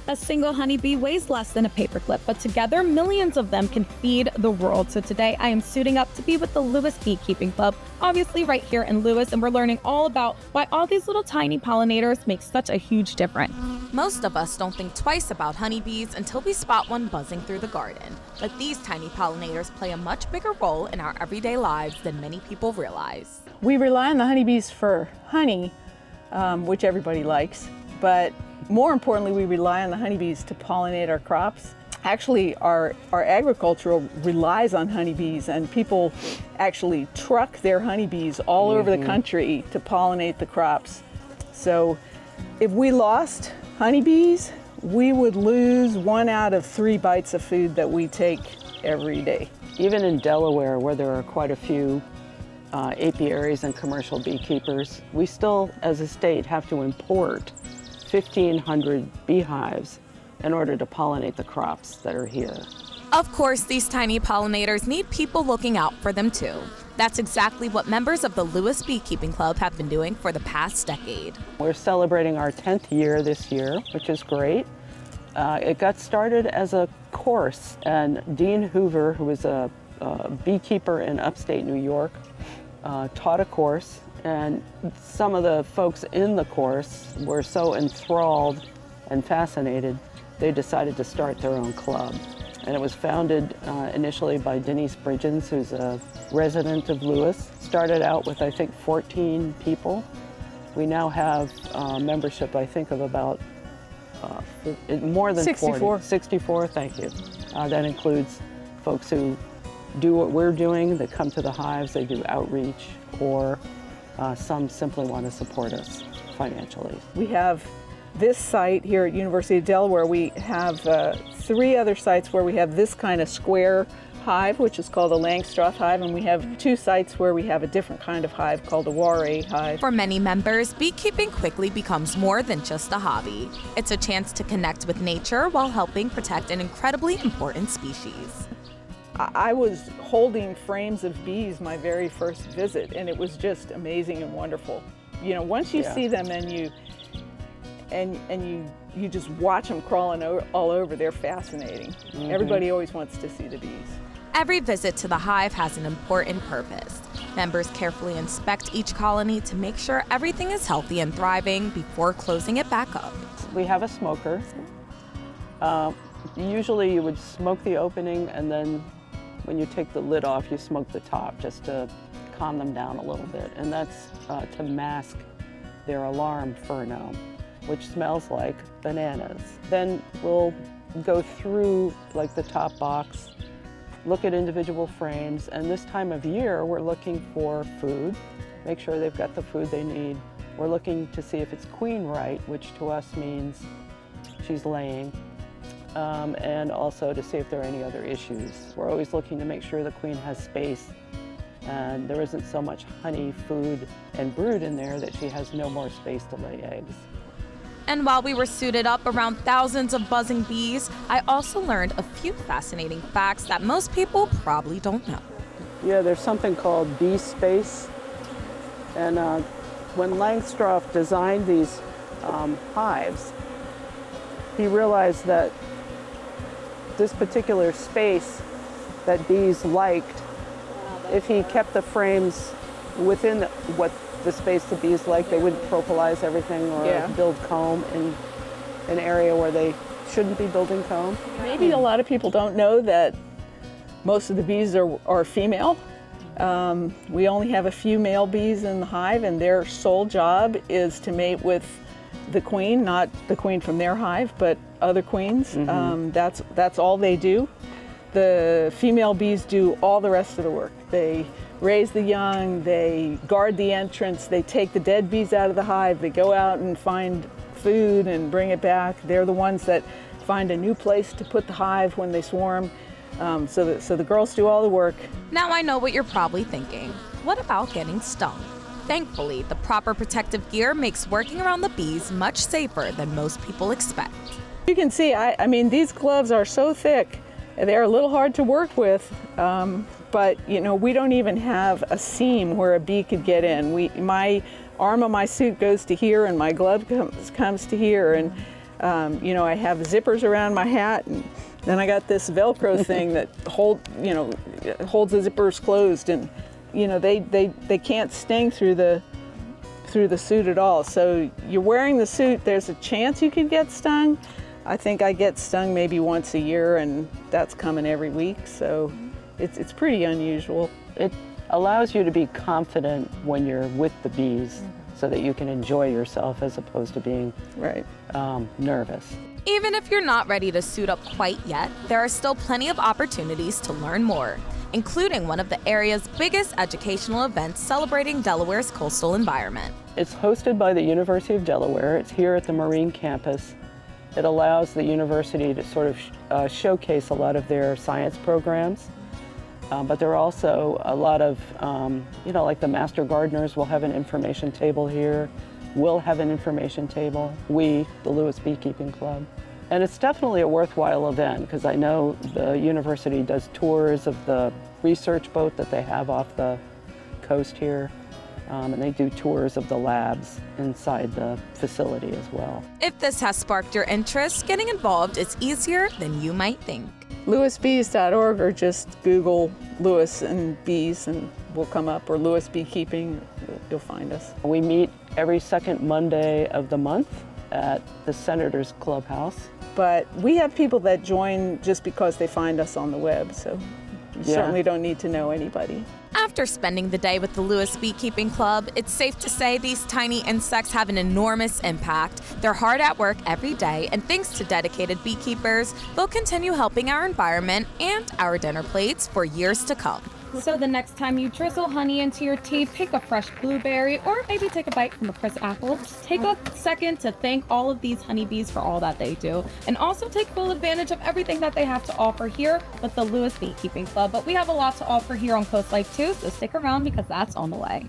A single honeybee weighs less than a paperclip, but together millions of them can feed the world. So today I am suiting up to be with the Lewes Beekeeping Club, obviously right here in Lewes, and we're learning all about why all these little tiny pollinators make such a huge difference. Most of us don't think twice about honeybees until we spot one buzzing through the garden. But these tiny pollinators play a much bigger role in our everyday lives than many people realize. We rely on the honeybees for honey, which everybody likes, but more importantly, we rely on the honeybees to pollinate our crops. Actually, our agriculture relies on honeybees, and people actually truck their honeybees all over the country to pollinate the crops. So if we lost honeybees, we would lose 1 out of 3 bites of food that we take every day. Even in Delaware, where there are quite a few apiaries and commercial beekeepers, we still, as a state, have to import 1,500 beehives in order to pollinate the crops that are here. Of course, these tiny pollinators need people looking out for them too. That's exactly what members of the Lewes Beekeeping Club have been doing for the past decade. We're celebrating our 10th year this year, which is great. It got started as a course, and Dean Hoover, who was a beekeeper in upstate New York, taught a course, and some of the folks in the course were so enthralled and fascinated, they decided to start their own club. And it was founded initially by Denise Bridgens, who's a resident of Lewes. Started out with, I think, 14 people. We now have membership, I think, of about more than 64. 40. 64, thank you. That includes folks who do what we're doing, that come to the hives, they do outreach, or some simply want to support us financially. We have this site here at University of Delaware. We have 3 other sites where we have this kind of square hive, which is called a Langstroth hive, and we have 2 sites where we have a different kind of hive called a Ware hive. For many members, beekeeping quickly becomes more than just a hobby. It's a chance to connect with nature while helping protect an incredibly important species. I was holding frames of bees my very first visit, and it was just amazing and wonderful. You know, once you see them and you just watch them crawling all over, they're fascinating. Everybody always wants to see the bees. Every visit to the hive has an important purpose. Members carefully inspect each colony to make sure everything is healthy and thriving before closing it back up. We have a smoker. Usually you would smoke the opening, and then when you take the lid off, you smoke the top just to calm them down a little bit. And that's to mask their alarm pheromone, which smells like bananas. Then we'll go through like the top box, look at individual frames, and this time of year we're looking for food, make sure they've got the food they need. We're looking to see if it's queen right, which to us means she's laying, and also to see if there are any other issues. We're always looking to make sure the queen has space and there isn't so much honey, food, and brood in there that she has no more space to lay eggs. And while we were suited up around thousands of buzzing bees, I also learned a few fascinating facts that most people probably don't know. Yeah, there's something called bee space. And when Langstroth designed these hives, he realized that this particular space that bees liked, if he kept the frames within the space the bees like, they wouldn't propolize everything or build comb in an area where they shouldn't be building comb. Maybe a lot of people don't know that most of the bees are female. We only have a few male bees in the hive, and their sole job is to mate with the queen, not the queen from their hive, but other queens. That's all they do. The female bees do all the rest of the work. They raise the young, they guard the entrance, they take the dead bees out of the hive, they go out and find food and bring it back. They're the ones that find a new place to put the hive when they swarm. So the girls do all the work. Now I know what you're probably thinking. What about getting stung? Thankfully, the proper protective gear makes working around the bees much safer than most people expect. You can see, I mean, these gloves are so thick. They're a little hard to work with, but you know, we don't even have a seam where a bee could get in. My arm of my suit goes to here, and my glove comes to here, and I have zippers around my hat, and then I got this Velcro thing that holds the zippers closed, and they can't sting through the suit at all. So you're wearing the suit, there's a chance you could get stung. I think I get stung maybe once a year, and that's coming every week, so it's pretty unusual. It allows you to be confident when you're with the bees so that you can enjoy yourself as opposed to being nervous. Even if you're not ready to suit up quite yet, there are still plenty of opportunities to learn more, including one of the area's biggest educational events celebrating Delaware's coastal environment. It's hosted by the University of Delaware. It's here at the Marine campus. It allows the university to sort of showcase a lot of their science programs. But there are also a lot of, like the Master Gardeners will have an information table here. We'll have an information table. We, the Lewes Beekeeping Club. And it's definitely a worthwhile event because I know the university does tours of the research boat that they have off the coast here. And they do tours of the labs inside the facility as well. If this has sparked your interest, getting involved is easier than you might think. LewesBees.org, or just Google Lewes and bees and we'll come up, or Lewes Beekeeping, you'll find us. We meet every second Monday of the month at the Senator's Clubhouse. But we have people that join just because they find us on the web, so you certainly don't need to know anybody. After spending the day with the Lewes Beekeeping Club, it's safe to say these tiny insects have an enormous impact. They're hard at work every day, and thanks to dedicated beekeepers, they'll continue helping our environment and our dinner plates for years to come. So the next time you drizzle honey into your tea, pick a fresh blueberry, or maybe take a bite from a crisp apple. Just take a second to thank all of these honeybees for all that they do, and also take full advantage of everything that they have to offer here with the Lewes Beekeeping Club. But we have a lot to offer here on CoastLife too, so stick around because that's on the way.